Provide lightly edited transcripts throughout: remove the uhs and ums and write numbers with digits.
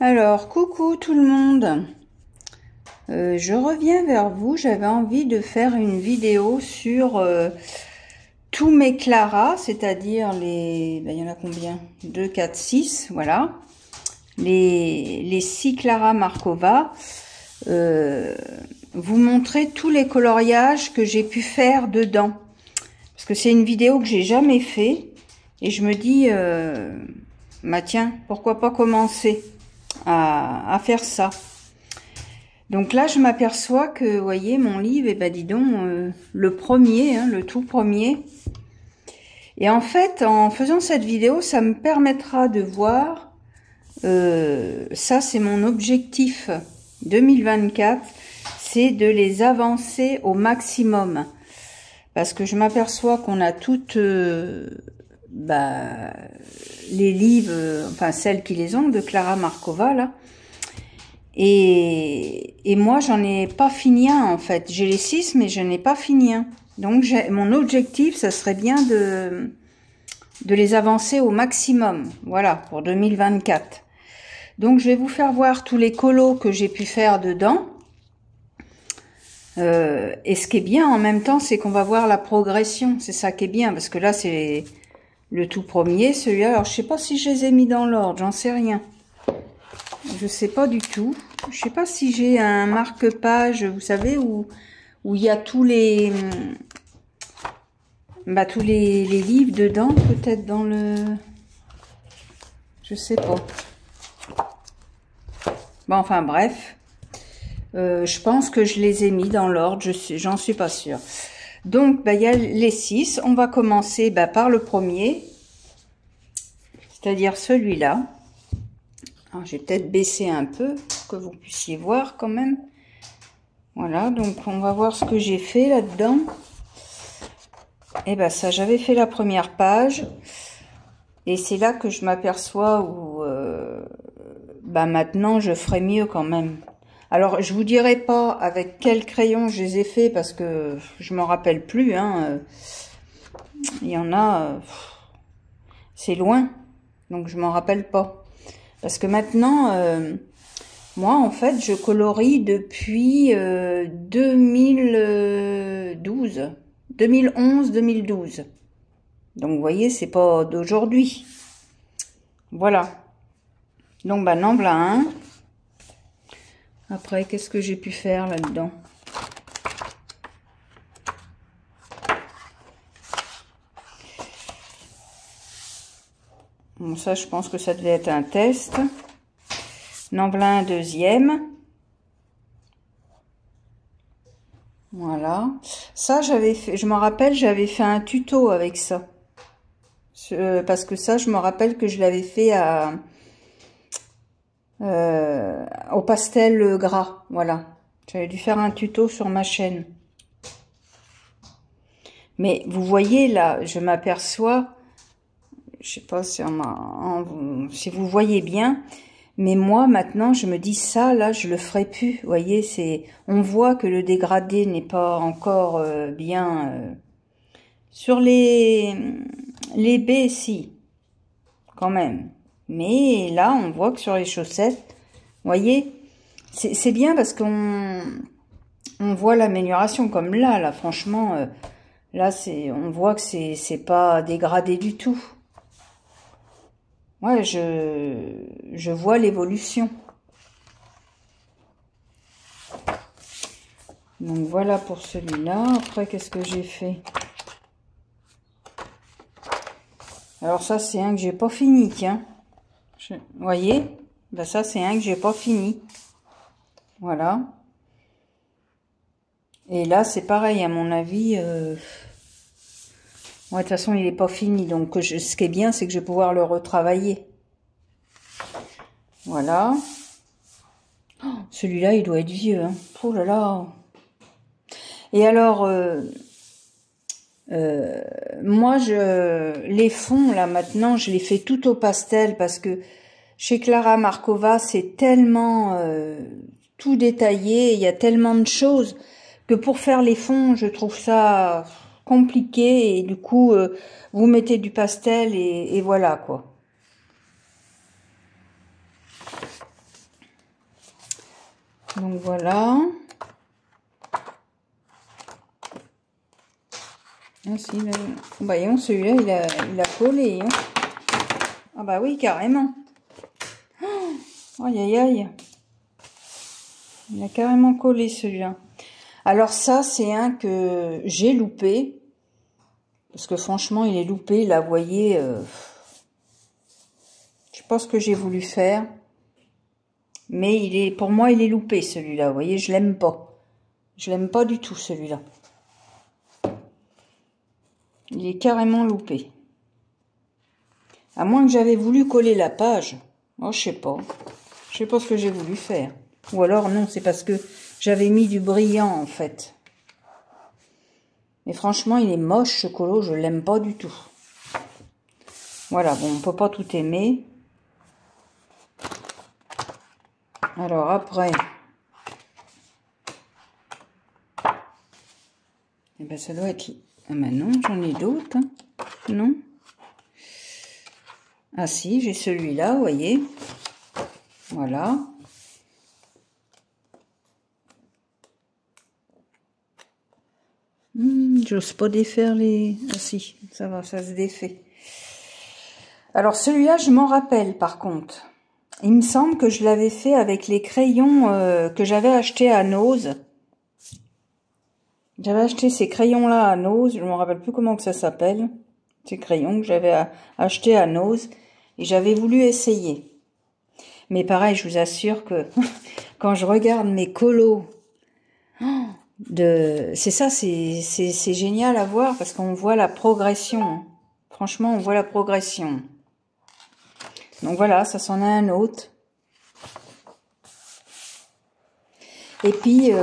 Alors, coucou tout le monde. Je reviens vers vous. J'avais envie de faire une vidéo sur tous mes Clara, c'est-à-dire les... il y en a combien? 2, 4, 6, voilà. Les 6 Clara Markova. Vous montrer tous les coloriages que j'ai pu faire dedans. Parce que c'est une vidéo que j'ai jamais fait. Et je me dis, bah tiens, pourquoi pas commencer à faire ça. Donc là, je m'aperçois que, vous voyez, mon livre, et ben dis donc, le premier, hein, le tout premier. Et en fait, en faisant cette vidéo, ça me permettra de voir, ça c'est mon objectif 2024, c'est de les avancer au maximum. Parce que je m'aperçois qu'on a toutes les livres, enfin celles qui les ont, de Clara Markova, là. Et moi, j'en ai pas fini un, en fait. J'ai les 6, mais je n'ai pas fini un. Donc, mon objectif, ça serait bien de les avancer au maximum. Voilà, pour 2024. Donc, je vais vous faire voir tous les colos que j'ai pu faire dedans. Et ce qui est bien, en même temps, c'est qu'on va voir la progression. C'est ça qui est bien, parce que là, c'est le tout premier. Celui-là, alors, je sais pas si je les ai mis dans l'ordre, j'en sais rien. Je sais pas du tout. Je sais pas si j'ai un marque-page, vous savez, où il y a tous les livres dedans, peut-être dans le... Je sais pas. Bon, enfin bref. Je pense que je les ai mis dans l'ordre, j'en suis pas sûre. Donc, il y a les 6. On va commencer par le premier. C'est-à-dire celui-là. Alors, j'ai peut-être baissé un peu pour que vous puissiez voir quand même. Voilà, donc on va voir ce que j'ai fait là-dedans. Et ça, j'avais fait la première page. Et c'est là que je m'aperçois où maintenant je ferai mieux quand même. Alors, je vous dirai pas avec quel crayon je les ai fait parce que je m'en rappelle plus. Hein. Il y en a, c'est loin, donc je m'en rappelle pas. Parce que maintenant, moi, en fait, je colorie depuis 2012, 2011-2012. Donc, vous voyez, c'est pas d'aujourd'hui. Voilà. Donc, maintenant, voilà un. Après, qu'est-ce que j'ai pu faire là-dedans? Bon, ça, je pense que ça devait être un test. En voilà un deuxième. Voilà. Ça, j'avais fait, je me rappelle, j'avais fait un tuto avec ça. Parce que ça, je me rappelle que je l'avais fait au pastel gras. Voilà. J'avais dû faire un tuto sur ma chaîne. Mais vous voyez, là, je m'aperçois... Je sais pas si vous voyez bien, mais moi maintenant je me dis ça là je le ferai plus. Vous voyez, on voit que le dégradé n'est pas encore bien sur les baies, si quand même. Mais là on voit que sur les chaussettes, vous voyez, c'est bien parce qu'on voit l'amélioration comme là franchement là on voit que c'est pas dégradé du tout. Ouais, je vois l'évolution. Donc voilà pour celui-là. Après, qu'est-ce que j'ai fait? Alors ça, c'est un que j'ai pas fini, tiens. Vous voyez? Ça, c'est un que j'ai pas fini. Voilà. Et là, c'est pareil, à mon avis... Ouais, de toute façon, il n'est pas fini. Donc, ce qui est bien, c'est que je vais pouvoir le retravailler. Voilà. Oh, celui-là, il doit être vieux. Hein. Oh là là. Et alors, moi, les fonds, là, maintenant, je les fais tout au pastel parce que chez Clara Markova, c'est tellement tout détaillé. Il y a tellement de choses que pour faire les fonds, je trouve ça... compliqué et du coup vous mettez du pastel et voilà quoi. Donc voilà. Ah si, là, voyons, celui-là, il a collé. Hein. Ah bah oui, carrément. Oh, aïe, aïe, aïe. Il a carrément collé, celui-là. Alors ça, c'est un que j'ai loupé. Parce que franchement, il est loupé. Là, vous voyez, je sais pas ce que j'ai voulu faire. Mais pour moi, il est loupé, celui-là. Vous voyez, je l'aime pas. Je l'aime pas du tout, celui-là. Il est carrément loupé. À moins que j'avais voulu coller la page. Oh, je sais pas. Je sais pas ce que j'ai voulu faire. Ou alors, non, c'est parce que j'avais mis du brillant, en fait. Mais franchement, il est moche, ce colo. Je l'aime pas du tout. Voilà, bon, on peut pas tout aimer. Alors, après... Eh ben, ça doit être... Ah ben non, j'en ai d'autres. Hein. Non. Ah si, j'ai celui-là, vous voyez. Voilà. J'ose pas défaire les... Ah si, ça va, ça se défait. Alors celui-là, je m'en rappelle par contre. Il me semble que je l'avais fait avec les crayons que j'avais achetés à Nose. J'avais acheté ces crayons-là à Nose, je ne me rappelle plus comment que ça s'appelle. Ces crayons que j'avais achetés à Nose et j'avais voulu essayer. Mais pareil, je vous assure que quand je regarde mes colos, c'est ça, c'est génial à voir parce qu'on voit la progression. Franchement, on voit la progression. Donc voilà, ça s'en a un autre. Et puis,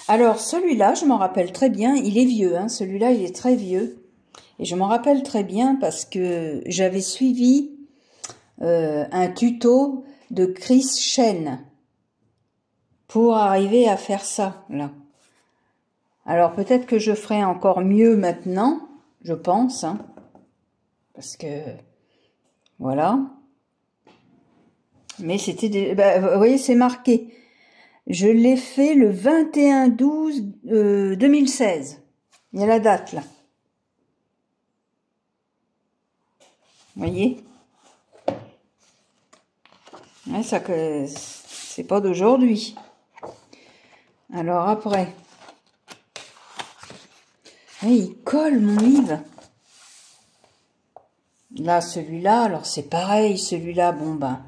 alors celui-là, je m'en rappelle très bien, il est vieux, hein, celui-là il est très vieux. Et je m'en rappelle très bien parce que j'avais suivi un tuto de Chris Chen pour arriver à faire ça, là. Alors peut-être que je ferai encore mieux maintenant, je pense, hein, parce que, voilà. Mais c'était, vous voyez, c'est marqué. Je l'ai fait le 21/12/2016. Il y a la date, là. Vous voyez? Ouais, ça que c'est pas d'aujourd'hui. Alors après. Oui, il colle mon livre. Là, celui-là, alors c'est pareil, celui-là, bon ben.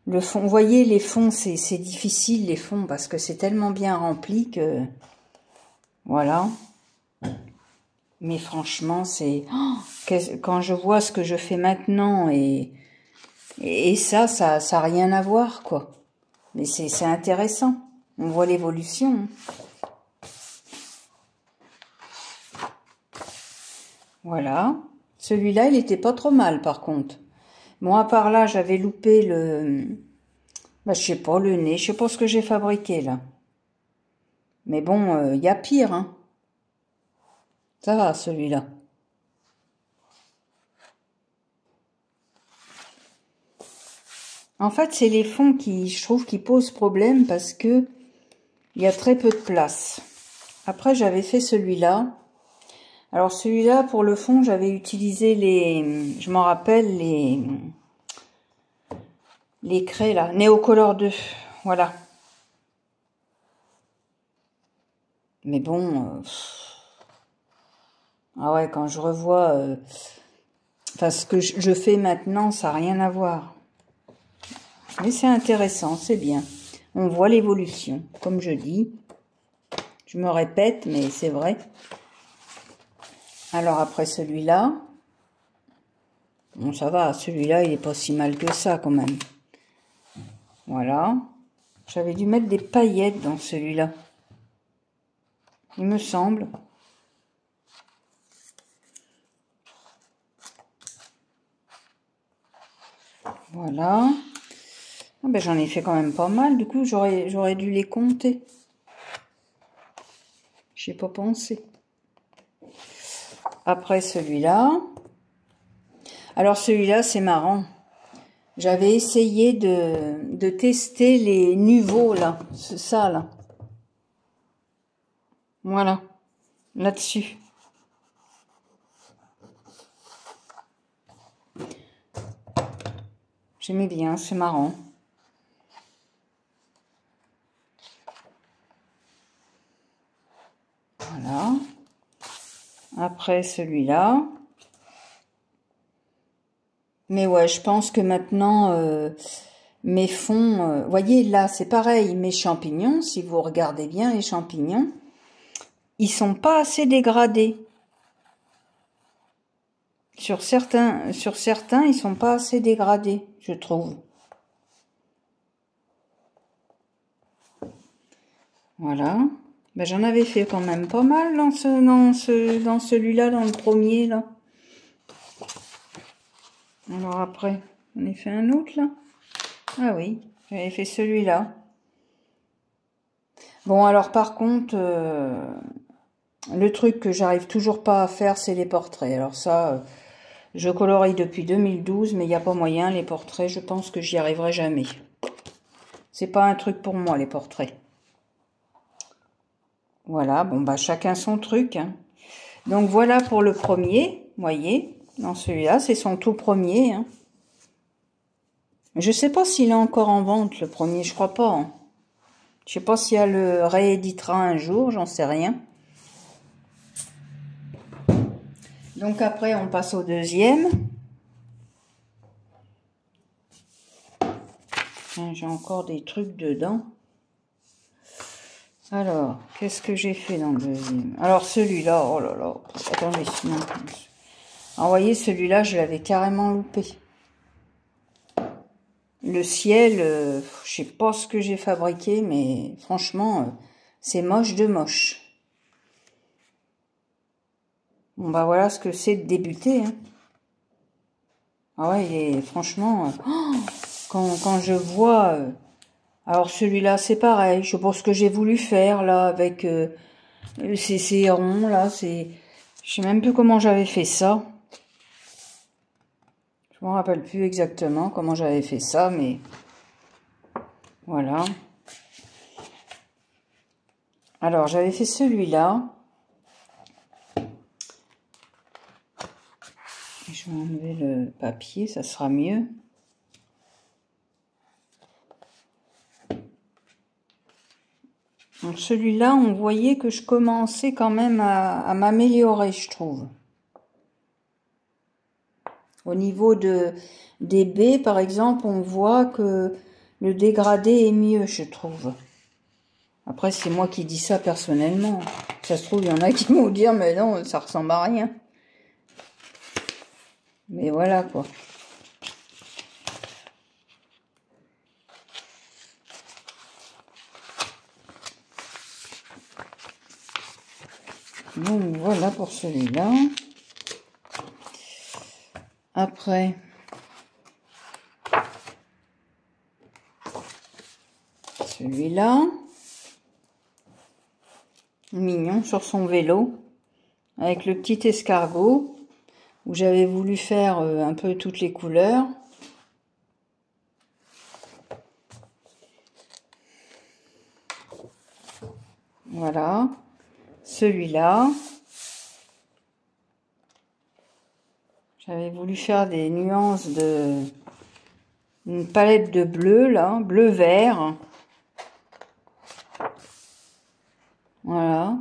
Le fond, vous voyez, les fonds, c'est difficile, les fonds, parce que c'est tellement bien rempli que... Voilà. Mais franchement, c'est... Oh, quand je vois ce que je fais maintenant et ça a rien à voir, quoi. Mais c'est intéressant. On voit l'évolution. Voilà. Celui-là, il était pas trop mal, par contre. Bon, à part là, j'avais loupé le... je sais pas, le nez. Je sais pas ce que j'ai fabriqué, là. Mais bon, y a pire, hein. Ça va, celui-là. En fait, c'est les fonds qui, je trouve, qui posent problème parce que il y a très peu de place. Après, j'avais fait celui-là. Alors, celui-là, pour le fond, j'avais utilisé je m'en rappelle, les craies, là. Neocolor 2. Voilà. Mais bon... ah ouais, quand je revois... enfin, ce que je fais maintenant, ça n'a rien à voir. Mais c'est intéressant, c'est bien. On voit l'évolution, comme je dis. Je me répète, mais c'est vrai. Alors après celui-là, bon ça va, celui-là il est pas si mal que ça quand même. Voilà. J'avais dû mettre des paillettes dans celui-là. Il me semble. Voilà. Ah ben, j'en ai fait quand même pas mal, du coup j'aurais dû les compter. J'y ai pas pensé. Après celui-là. Alors celui-là c'est marrant. J'avais essayé de tester les Nuvo, là. C'est ça, là. Voilà. Là-dessus. J'aimais bien, c'est marrant. Voilà. Après celui-là. Mais ouais, je pense que maintenant, mes fonds... voyez, là, c'est pareil. Mes champignons, si vous regardez bien les champignons, ils sont pas assez dégradés. Sur certains, ils sont pas assez dégradés, je trouve. Voilà. Ben, j'en avais fait quand même pas mal dans celui-là, dans le premier, là. Alors après, on a fait un autre, là. Ah oui, j'avais fait celui-là. Bon, alors par contre, le truc que j'arrive toujours pas à faire, c'est les portraits. Alors ça, je colorie depuis 2012, mais il n'y a pas moyen. Les portraits, je pense que j'y arriverai jamais. C'est pas un truc pour moi, les portraits. Voilà, bon, bah chacun son truc, hein. Donc voilà pour le premier, voyez, dans celui-là, c'est son tout premier, hein. Je sais pas s'il est encore en vente, le premier, je crois pas, hein. Je sais pas si elle le rééditera un jour, j'en sais rien. Donc après, on passe au deuxième. J'ai encore des trucs dedans. Alors, qu'est-ce que j'ai fait dans le deuxième? Alors celui-là, oh là là, attendez, sinon... Alors, vous voyez, celui-là, je l'avais carrément loupé. Le ciel, je sais pas ce que j'ai fabriqué, mais franchement, c'est moche de moche. Bon, bah voilà ce que c'est de débuter, hein. Ah ouais, il est franchement... quand je vois... alors celui-là, c'est pareil. Je sais pas ce que j'ai voulu faire, là, avec ces ronds, là. Je sais même plus comment j'avais fait ça. Je me rappelle plus exactement comment j'avais fait ça, mais... Voilà. Alors, j'avais fait celui-là. Je vais enlever le papier, ça sera mieux. Donc celui-là, on voyait que je commençais quand même à m'améliorer, je trouve. Au niveau des baies, par exemple, on voit que le dégradé est mieux, je trouve. Après, c'est moi qui dis ça personnellement. Ça se trouve, il y en a qui vont dire, mais non, ça ressemble à rien. Mais voilà, quoi. Donc, voilà pour celui-là. Après... celui-là. Mignon, sur son vélo. Avec le petit escargot. Où j'avais voulu faire un peu toutes les couleurs. Voilà. Celui-là. J'avais voulu faire des nuances une palette de bleu, là. Bleu-vert. Voilà.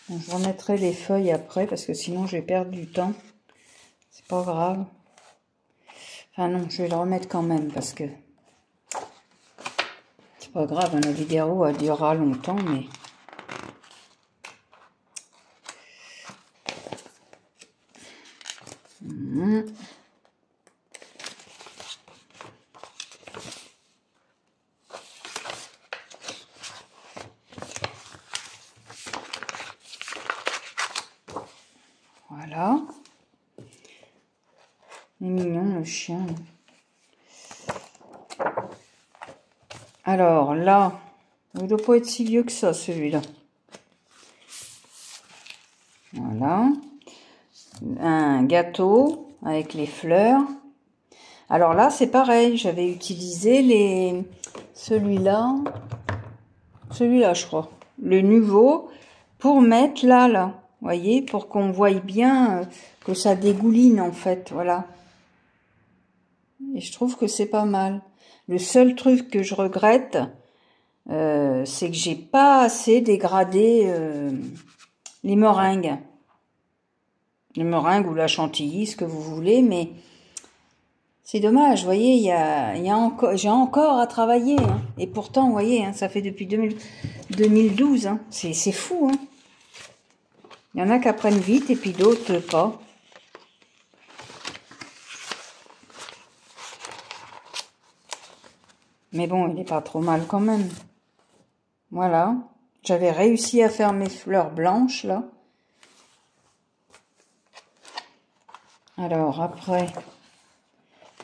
Bon, je remettrai les feuilles après parce que sinon je vais perdre du temps. C'est pas grave. Enfin non, je vais le remettre quand même parce que c'est pas grave, la vidéo elle durera longtemps, mais... Voilà. Il est mignon le chien. Alors là, il ne doit pas être si vieux que ça, celui-là. Voilà. Un gâteau avec les fleurs. Alors là, c'est pareil. J'avais utilisé celui-là, je crois. Le nouveau pour mettre là. Vous voyez, pour qu'on voie bien que ça dégouline en fait. Voilà. Et je trouve que c'est pas mal. Le seul truc que je regrette, c'est que j'ai pas assez dégradé les meringues. Les meringues ou la chantilly, ce que vous voulez, mais c'est dommage, vous voyez, j'ai encore à travailler. Hein. Et pourtant, vous voyez, hein, ça fait depuis 2012. Hein. C'est fou. Hein. Il y en a qui apprennent vite et puis d'autres pas. Mais bon, il n'est pas trop mal quand même. Voilà. J'avais réussi à faire mes fleurs blanches, là. Alors, après...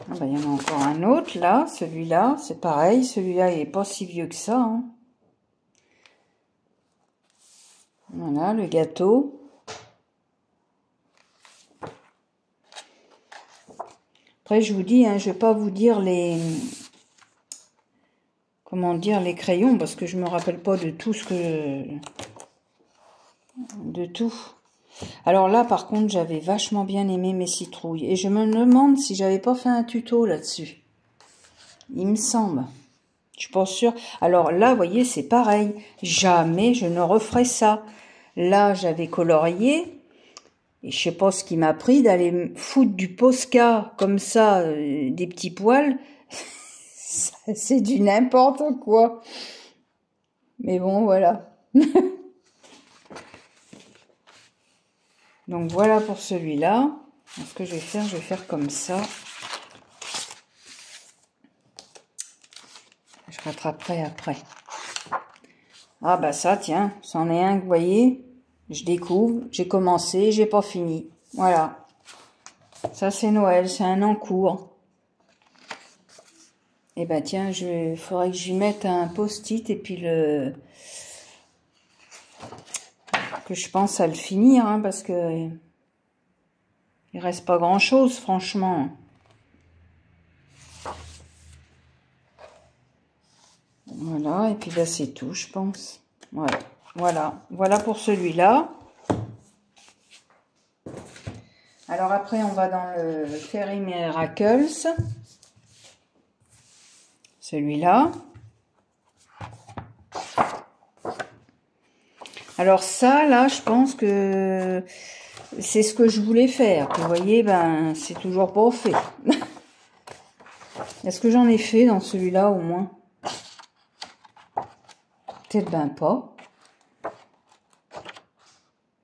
Ah ben, il y en a encore un autre, là. Celui-là, c'est pareil. Celui-là, il n'est pas si vieux que ça. Hein. Voilà, le gâteau. Après, je vous dis, hein, je ne vais pas vous dire comment dire, les crayons, parce que je me rappelle pas de tout de tout. Alors là, par contre, j'avais vachement bien aimé mes citrouilles. Et je me demande si j'avais pas fait un tuto là-dessus. Il me semble. Je suis pas sûre. Alors là, vous voyez, c'est pareil. Jamais je ne referai ça. Là, j'avais colorié. Et je sais pas ce qui m'a pris d'aller me foutre du Posca comme ça, des petits poils. C'est du n'importe quoi. Mais bon, voilà. Donc voilà pour celui-là. Ce que je vais faire comme ça. Je rattraperai après. Ah bah ça, tiens, c'en est un que vous voyez. Je découvre, j'ai commencé, j'ai pas fini. Voilà. Ça c'est Noël, c'est un en cours. Et ben tiens, faudrait que j'y mette un post-it et puis que je pense à le finir, hein, parce que il reste pas grand-chose, franchement. Voilà, et puis là c'est tout, je pense. Voilà pour celui-là. Alors après, on va dans le Fairy Miracles. Celui-là. Alors ça, là, je pense que c'est ce que je voulais faire. Vous voyez, ben, c'est toujours pas fait. Est-ce que j'en ai fait dans celui-là au moins? Peut-être ben pas.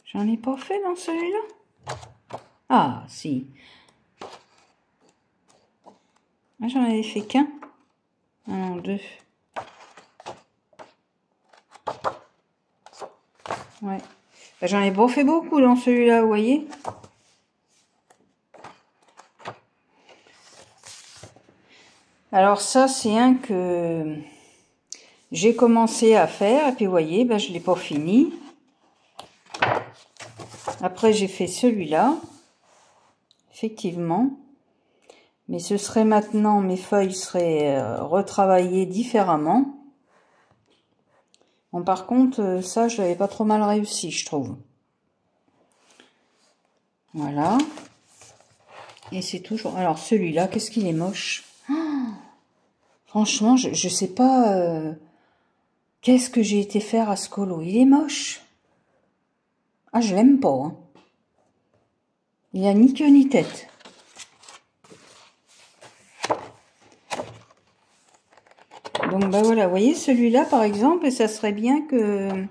J'en ai pas fait dans celui-là? Ah, si. Ah, j'en avais fait qu'un. Ah non, deux. Ouais. Ben, j'en ai pas fait beaucoup dans celui-là, vous voyez. Alors ça, c'est un que j'ai commencé à faire. Et puis, vous voyez, ben, je l'ai pas fini. Après, j'ai fait celui-là. Effectivement. Mais ce serait maintenant, mes feuilles seraient retravaillées différemment. Bon, par contre, ça, je l'avais pas trop mal réussi, je trouve. Voilà. Et c'est toujours... Alors, celui-là, qu'est-ce qu'il est moche. Oh, franchement, je sais pas... qu'est-ce que j'ai été faire à ce colo. Il est moche. Ah, je l'aime pas. Hein. Il a ni queue ni tête. Donc, ben voilà, vous voyez, celui-là, par exemple, et ça serait bien que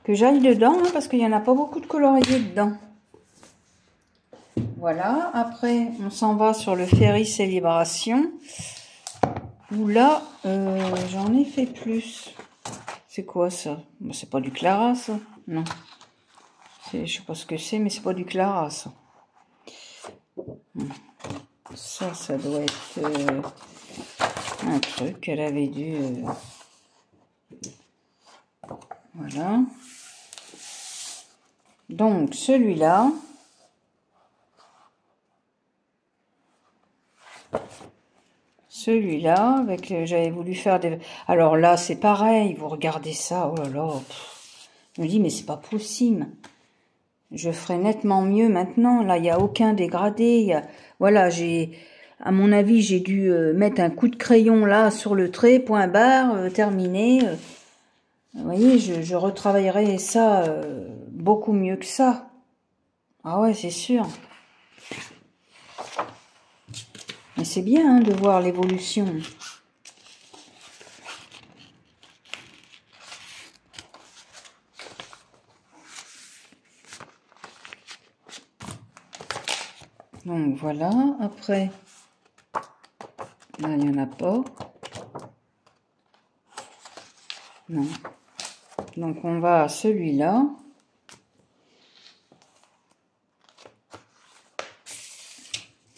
j'aille dedans, hein, parce qu'il n'y en a pas beaucoup de coloriés dedans. Voilà, après, on s'en va sur le Fairy Célébration, où là, j'en ai fait plus. C'est quoi, ça? Ben, c'est pas du Clara, ça? Non. Je sais pas ce que c'est, mais c'est pas du Clara, ça. Ça doit être... un truc qu'elle avait dû... Voilà. Donc, celui-là, avec j'avais voulu faire des... Alors là, c'est pareil, vous regardez ça, oh là là, je me dis, mais c'est pas possible. Je ferais nettement mieux maintenant. Là, il n'y a aucun dégradé. Voilà, à mon avis, j'ai dû mettre un coup de crayon là sur le trait, point barre, terminé. Vous voyez, je retravaillerai ça beaucoup mieux que ça. Ah ouais, c'est sûr. Mais c'est bien hein, de voir l'évolution. Donc voilà, après, là il n'y en a pas. Non. Donc on va à celui-là.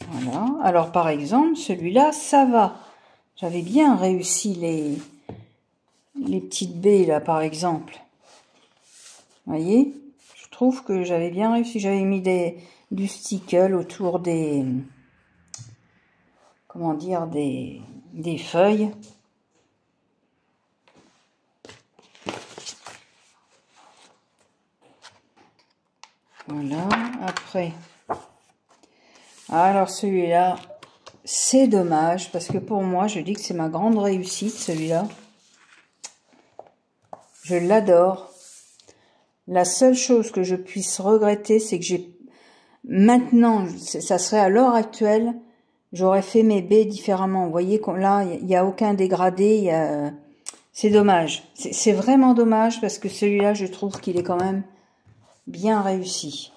Voilà. Alors par exemple, celui-là, ça va. J'avais bien réussi les petites baies là par exemple. Vous voyez? Je trouve que j'avais bien réussi. J'avais mis du stickle autour des... Comment dire? Des feuilles. Voilà. Après... Alors celui-là, c'est dommage parce que pour moi, je dis que c'est ma grande réussite celui-là. Je l'adore. La seule chose que je puisse regretter, c'est que j'ai maintenant, ça serait à l'heure actuelle, j'aurais fait mes baies différemment. Vous voyez, là, il n'y a aucun dégradé. C'est dommage. C'est vraiment dommage parce que celui-là, je trouve qu'il est quand même bien réussi.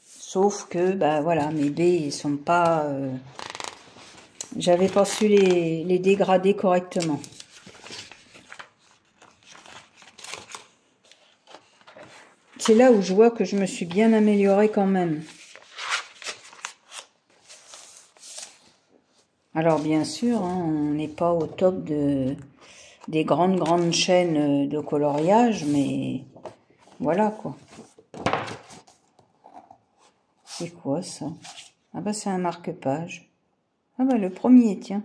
Sauf que, bah voilà, mes baies, ils sont pas... J'avais pas su les dégrader correctement. C'est là où je vois que je me suis bien améliorée quand même. Alors bien sûr, hein, on n'est pas au top des grandes chaînes de coloriage, mais voilà quoi. C'est quoi ça? Ah bah c'est un marque-page. Ah bah le premier, tiens.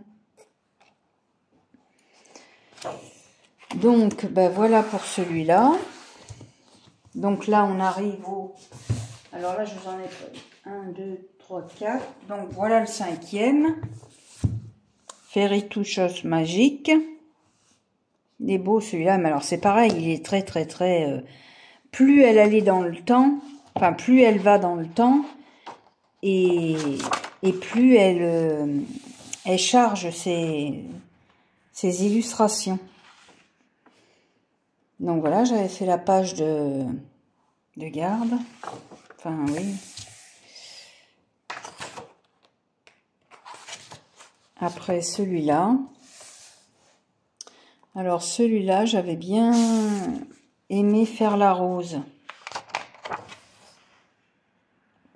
Donc bah voilà pour celui-là. Donc là on arrive au... Alors là je vous en ai fait 1, 2, 3, 4. Donc voilà le 5e. Fairy Touchos Magique. Il est beau celui-là, mais alors c'est pareil, il est très... plus elle allait dans le temps, enfin plus elle va dans le temps, et plus elle charge ses illustrations. Donc voilà, j'avais fait la page de garde. Enfin oui. Après celui-là. Alors celui-là, j'avais bien aimé faire la rose.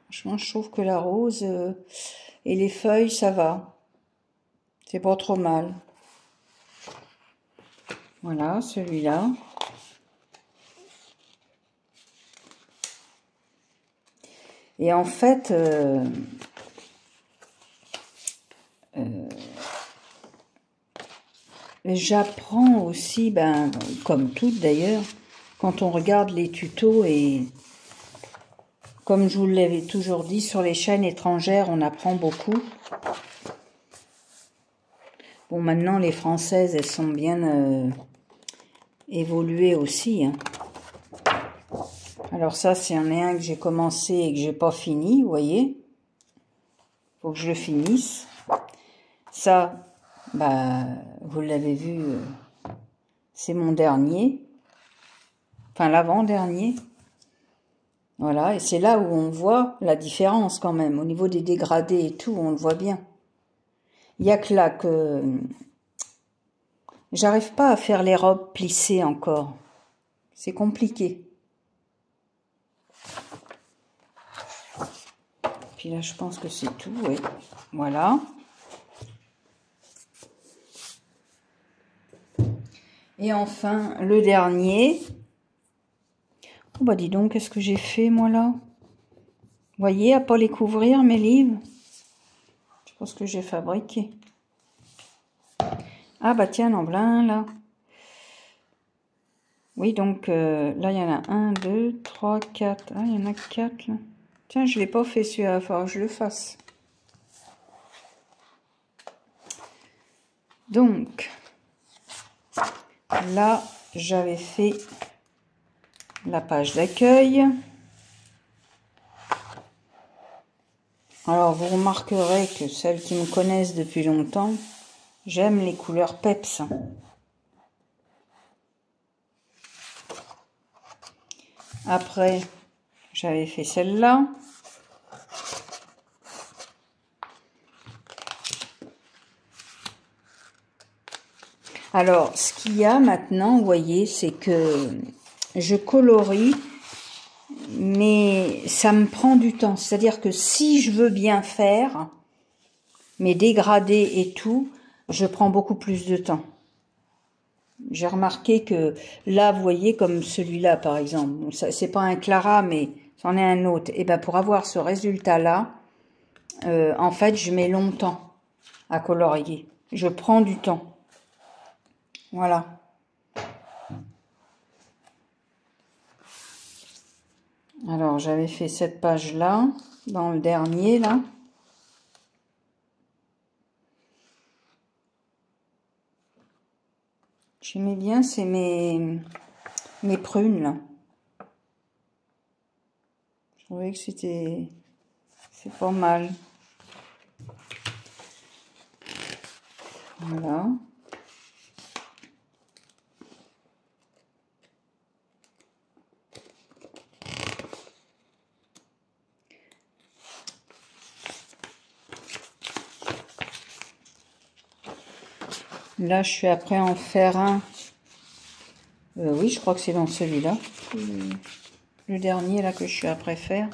Franchement, je trouve que la rose et les feuilles, ça va. C'est pas trop mal. Voilà, celui-là. Et en fait, j'apprends aussi, ben, comme toutes d'ailleurs, quand on regarde les tutos et comme je vous l'avais toujours dit, sur les chaînes étrangères, on apprend beaucoup. Bon, maintenant, les françaises, elles sont bien évoluées aussi. Hein. Alors ça, c'est un que j'ai commencé et que j'ai pas fini, vous voyez. Faut que je le finisse. Ça, bah, vous l'avez vu, c'est mon dernier. Enfin, l'avant-dernier. Voilà, et c'est là où on voit la différence quand même. Au niveau des dégradés et tout, on le voit bien. Il y a que là que... J'arrive pas à faire les robes plissées encore. C'est compliqué. Puis là, je pense que c'est tout, oui. Voilà. Et enfin, le dernier. bah dis donc, qu'est-ce que j'ai fait moi là? Vous voyez, à pas les couvrir mes livres. Je pense que j'ai fabriqué. Ah bah tiens, Lamblin là. Oui, donc là, il y en a 1, 2, 3, 4. Ah, il y en a 4 là. Tiens, je ne l'ai pas fait celui-là, il va falloir que je le fasse. Donc, là, j'avais fait la page d'accueil. Alors, vous remarquerez que celles qui me connaissent depuis longtemps, j'aime les couleurs peps. Après, j'avais fait celle-là. Alors, ce qu'il y a maintenant, vous voyez, c'est que je colorie, mais ça me prend du temps. C'est-à-dire que si je veux bien faire, mes dégradés et tout, je prends beaucoup plus de temps. J'ai remarqué que là, vous voyez, comme celui-là, par exemple, bon, c'est pas un Clara, mais c'en est un autre. Et ben pour avoir ce résultat-là, en fait, je mets longtemps à colorier. Je prends du temps. Voilà. Alors, j'avais fait cette page-là, dans le dernier, là. J'aimais bien, c'est mes prunes, là. Je trouvais que c'est pas mal. Voilà. Là, je suis après en faire un. Oui, je crois que c'est dans celui-là. Le dernier, là, que je suis après faire.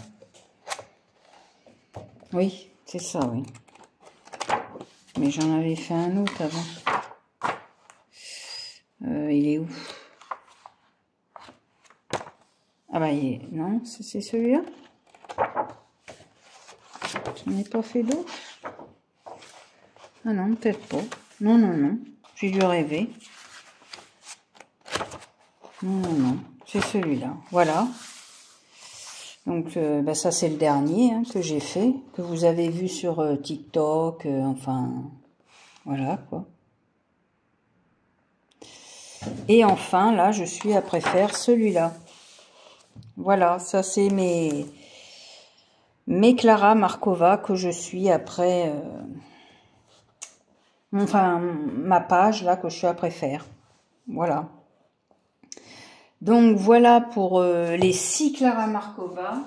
Oui, c'est ça, oui. Mais j'en avais fait un autre avant. Il est où? Ah bah, non, c'est celui-là. J'en ai pas fait d'autres. Ah non, peut-être pas. Non, non, non. J'ai dû rêver. Non, non, non. C'est celui-là. Voilà. Donc, bah, ça, c'est le dernier hein, que j'ai fait, que vous avez vu sur TikTok. Enfin, voilà, quoi. Et enfin, là, je suis après faire celui-là. Voilà, ça, c'est mes Clara Markova que je suis après... enfin, ma page, là, que je suis après faire. Voilà. Donc, voilà pour les 6 Clara Markova.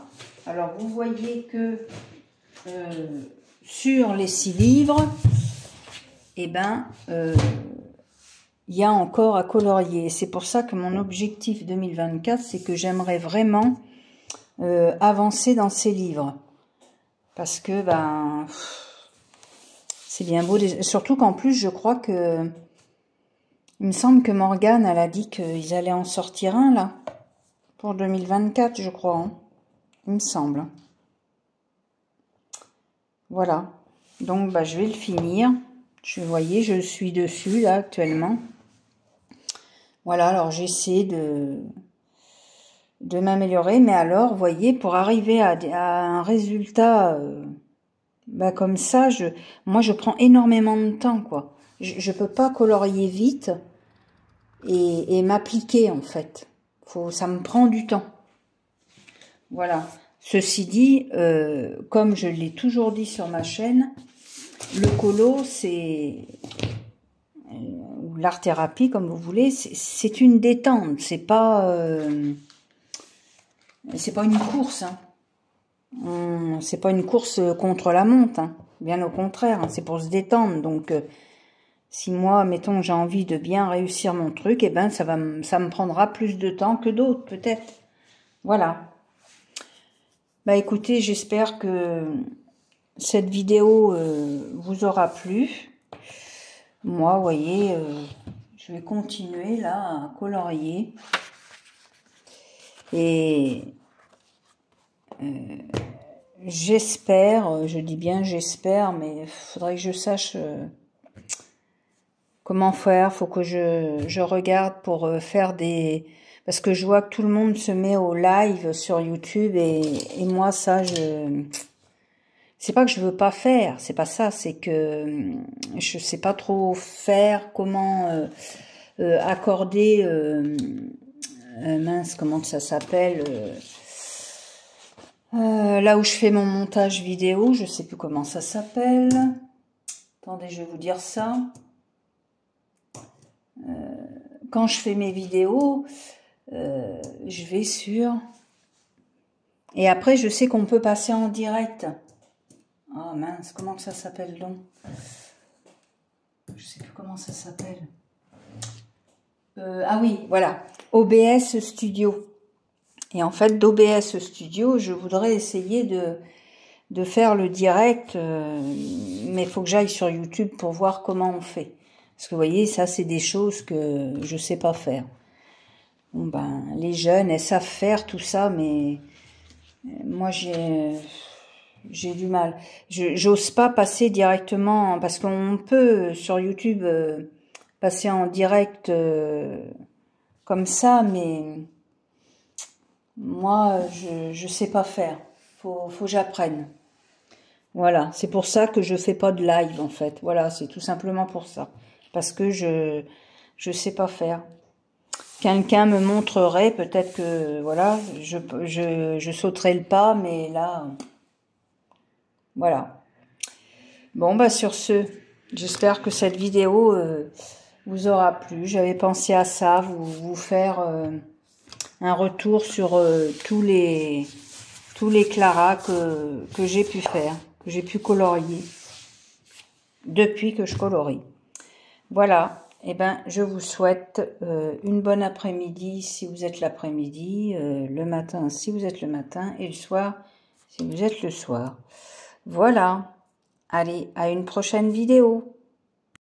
Alors, vous voyez que sur les 6 livres, eh ben, il y a encore à colorier. C'est pour ça que mon objectif 2024, c'est que j'aimerais vraiment avancer dans ces livres. Parce que, ben, c'est bien beau. Surtout qu'en plus, je crois que... Il me semble que Morgane, elle a dit qu'ils allaient en sortir un, là. Pour 2024, je crois. Hein. Il me semble. Voilà. Donc, bah, je vais le finir. Vous voyez, je suis dessus, là, actuellement. Voilà, alors j'essaie de m'améliorer. Mais alors, vous voyez, pour arriver à un résultat bah, comme ça, moi, je prends énormément de temps, quoi. Je peux pas colorier vite et m'appliquer, en fait. Ça me prend du temps. Voilà. Ceci dit, comme je l'ai toujours dit sur ma chaîne, le colo, c'est... ou l'art-thérapie, comme vous voulez, c'est une détente. C'est pas une course. Hein. C'est pas une course contre la montre. Hein. Bien au contraire, hein, c'est pour se détendre. Donc, si moi, mettons, j'ai envie de bien réussir mon truc, eh ben, ça me prendra plus de temps que d'autres, peut-être. Voilà. Bah écoutez, j'espère que cette vidéo vous aura plu. Moi, vous voyez, je vais continuer là à colorier. Et j'espère, je dis bien j'espère, mais il faudrait que je sache comment faire. Faut que je regarde pour faire des... Parce que je vois que tout le monde se met au live sur YouTube et moi, ça, c'est pas que je veux pas faire, c'est pas ça, c'est que je sais pas trop faire, comment accorder... mince, comment ça s'appelle là où je fais mon montage vidéo, je sais plus comment ça s'appelle. Attendez, je vais vous dire ça. Quand je fais mes vidéos, je vais sur... Et après, je sais qu'on peut passer en direct. Oh mince, comment ça s'appelle donc? Je sais plus comment ça s'appelle. Ah oui, voilà. OBS Studio. Et en fait, d'OBS Studio, je voudrais essayer de faire le direct, mais il faut que j'aille sur YouTube pour voir comment on fait. Parce que vous voyez, ça, c'est des choses que je sais pas faire. Bon, ben, les jeunes, elles savent faire tout ça, mais moi, j'ai du mal. J'ose pas passer directement, parce qu'on peut, sur YouTube, passer en direct comme ça, mais moi, je sais pas faire. Faut que j'apprenne. Voilà, c'est pour ça que je fais pas de live en fait. Voilà, c'est tout simplement pour ça. Parce que je sais pas faire. Quelqu'un me montrerait, peut-être que voilà, je sauterai le pas, mais là, voilà. Bon, bah sur ce, j'espère que cette vidéo vous aura plu. J'avais pensé à ça, vous faire un retour sur tous les clarats que j'ai pu faire, que j'ai pu colorier depuis que je colorie. Voilà, et ben je vous souhaite une bonne après-midi si vous êtes l'après-midi, le matin si vous êtes le matin et le soir si vous êtes le soir. Voilà, allez, à une prochaine vidéo.